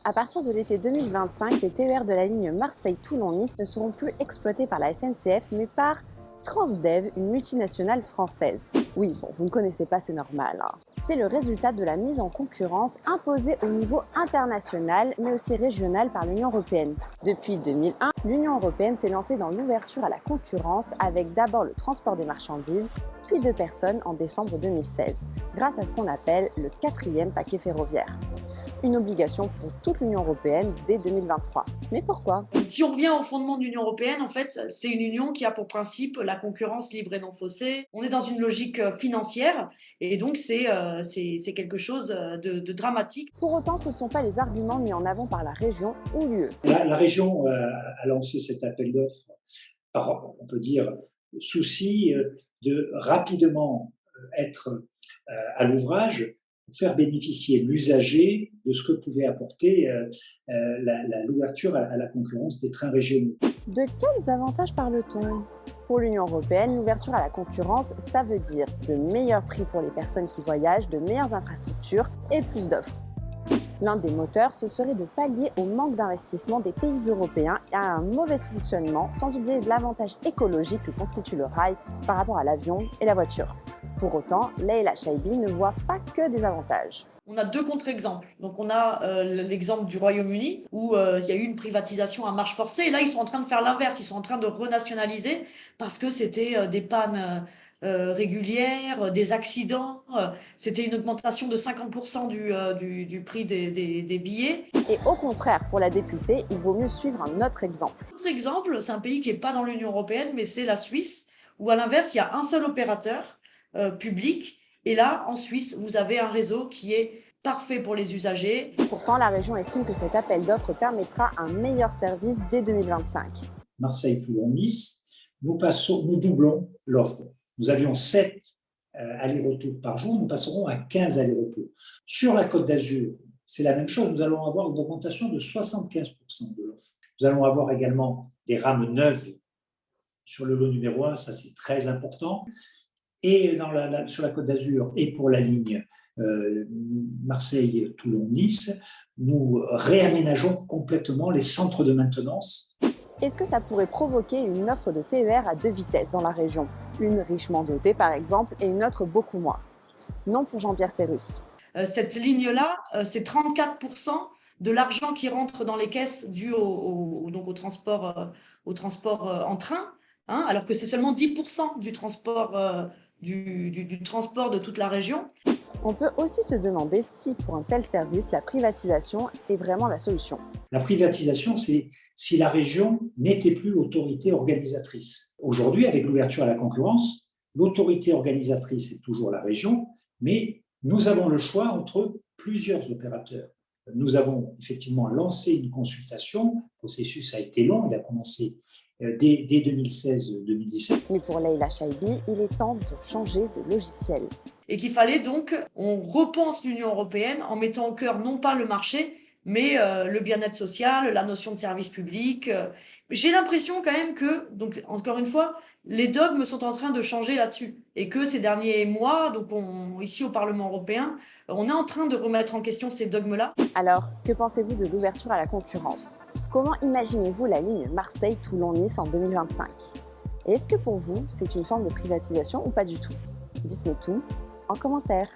À partir de l'été 2025, les TER de la ligne Marseille-Toulon-Nice ne seront plus exploités par la SNCF, mais par Transdev, une multinationale française. Oui, bon, vous ne connaissez pas, c'est normal, hein. C'est le résultat de la mise en concurrence imposée au niveau international, mais aussi régional par l'Union européenne. Depuis 2001, l'Union européenne s'est lancée dans l'ouverture à la concurrence avec d'abord le transport des marchandises, puis de personnes en décembre 2016, grâce à ce qu'on appelle le quatrième paquet ferroviaire. Une obligation pour toute l'Union européenne dès 2023. Mais pourquoi? Si on revient au fondement de l'Union européenne, en fait, c'est une union qui a pour principe la concurrence libre et non faussée. On est dans une logique financière et donc c'est quelque chose de dramatique. Pour autant, ce ne sont pas les arguments mis en avant par la région ou l'UE. La région a lancé cet appel d'offres par, on peut dire, souci de rapidement être à l'ouvrage pour faire bénéficier l'usager de ce que pouvait apporter l'ouverture à la concurrence des trains régionaux. De quels avantages parle-t-on? Pour l'Union européenne, l'ouverture à la concurrence, ça veut dire de meilleurs prix pour les personnes qui voyagent, de meilleures infrastructures et plus d'offres. L'un des moteurs, ce serait de pallier au manque d'investissement des pays européens et à un mauvais fonctionnement, sans oublier l'avantage écologique que constitue le rail par rapport à l'avion et la voiture. Pour autant, Leïla Chaibi ne voit pas que des avantages. On a deux contre-exemples. Donc on a l'exemple du Royaume-Uni où il y a eu une privatisation à marche forcée. Et là, ils sont en train de faire l'inverse. Ils sont en train de renationaliser parce que c'était des pannes régulières, des accidents. C'était une augmentation de 50% du prix des billets. Et au contraire, pour la députée, il vaut mieux suivre un autre exemple. Autre exemple, c'est un pays qui n'est pas dans l'Union européenne, mais c'est la Suisse, où à l'inverse, il y a un seul opérateur public. Et là, en Suisse, vous avez un réseau qui est parfait pour les usagers. Pourtant, la région estime que cet appel d'offres permettra un meilleur service dès 2025. Marseille-Toulon-Nice, nous doublons l'offre. Nous avions 7 allers-retours par jour, nous passerons à 15 allers-retours. Sur la Côte d'Azur, c'est la même chose, nous allons avoir une augmentation de 75% de l'offre. Nous allons avoir également des rames neuves sur le lot numéro 1, ça c'est très important. Et sur la Côte d'Azur et pour la ligne Marseille-Toulon-Nice, nous réaménageons complètement les centres de maintenance. Est-ce que ça pourrait provoquer une offre de TER à 2 vitesses dans la région? Une richement dotée par exemple et une autre beaucoup moins. Non pour Jean-Pierre Serrus. Cette ligne-là, c'est 34% de l'argent qui rentre dans les caisses dû au transport en train, hein, alors que c'est seulement 10% du transport du transport de toute la région. On peut aussi se demander si, pour un tel service, la privatisation est vraiment la solution. La privatisation, c'est si la région n'était plus l'autorité organisatrice. Aujourd'hui, avec l'ouverture à la concurrence, l'autorité organisatrice est toujours la région, mais nous avons le choix entre plusieurs opérateurs. Nous avons effectivement lancé une consultation. Le processus a été long, il a commencé dès 2016-2017. Mais pour Leïla Chaibi, il est temps de changer de logiciel. Et qu'il fallait donc, on repense l'Union européenne en mettant au cœur non pas le marché, mais le bien-être social, la notion de service public. J'ai l'impression quand même que, donc encore une fois, les dogmes sont en train de changer là-dessus. Et que ces derniers mois, donc ici au Parlement européen, on est en train de remettre en question ces dogmes-là. Alors, que pensez-vous de l'ouverture à la concurrence? Comment imaginez-vous la ligne Marseille-Toulon-Nice en 2025? Et est-ce que pour vous, c'est une forme de privatisation ou pas du tout? Dites-nous tout en commentaire.